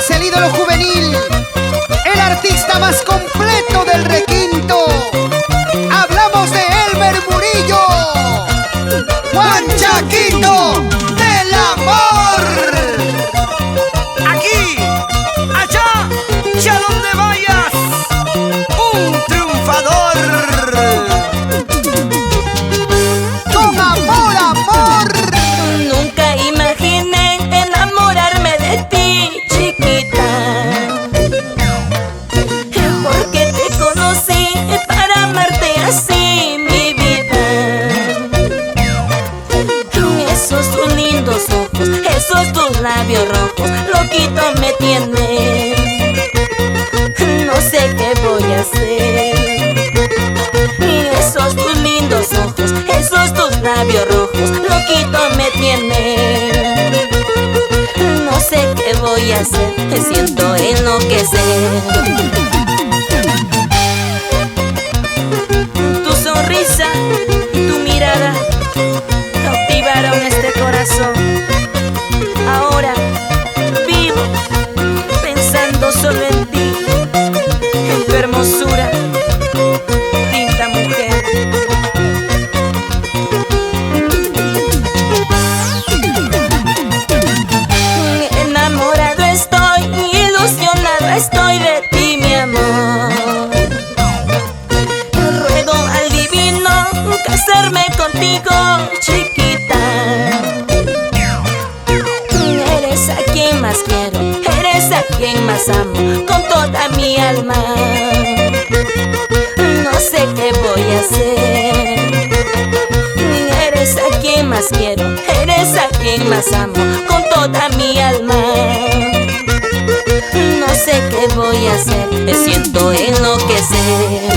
es el ídolo juvenil, el artista más completo del requinto. Hablamos de Elmer Murillo, Juan Chaquito del amor. Aquí, allá y a donde vayas, un triunfador. Con amor, amor. Nunca imaginé enamorarme de ti, chiquita, porque te conocí para amarte así, mi vida. Esos tus lindos ojos, esos tus labios rojos, loquito me tienen. No sé qué voy a hacer. Esos tus lindos ojos, esos tus labios rojos, loquito me tienen. No sé qué voy a hacer, me siento enloquecer. Tu sonrisa y tu mirada cautivaron este corazón. Ahora vivo pensando solo en ti, en tu hermosura, linda mujer. Enamorado estoy, ilusionada estoy de ti, mi amor. Ruego al divino casarme contigo, chiquita. Eres a quien más quiero, eres a quien más amo, con toda mi alma. No sé qué voy a hacer. Eres a quien más quiero, eres a quien más amo, con toda mi alma. No sé qué voy a hacer, me siento enloquecer.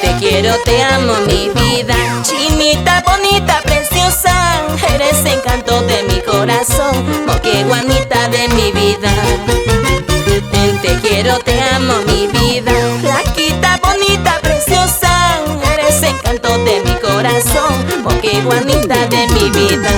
Te quiero, te amo, mi vida, chinita, bonita, preciosa. Eres encanto de mi corazón, moqueguanita de mi vida. Te quiero, te amo, mi vida, flaquita, bonita, preciosa. Eres encanto de mi corazón, moqueguanita de mi vida.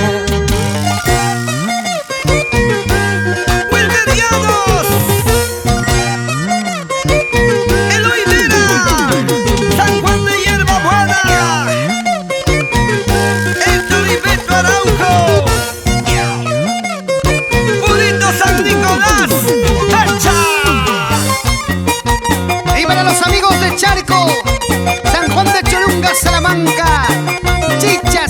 Charco, San Juan de Cholunga, Salamanca, Chichas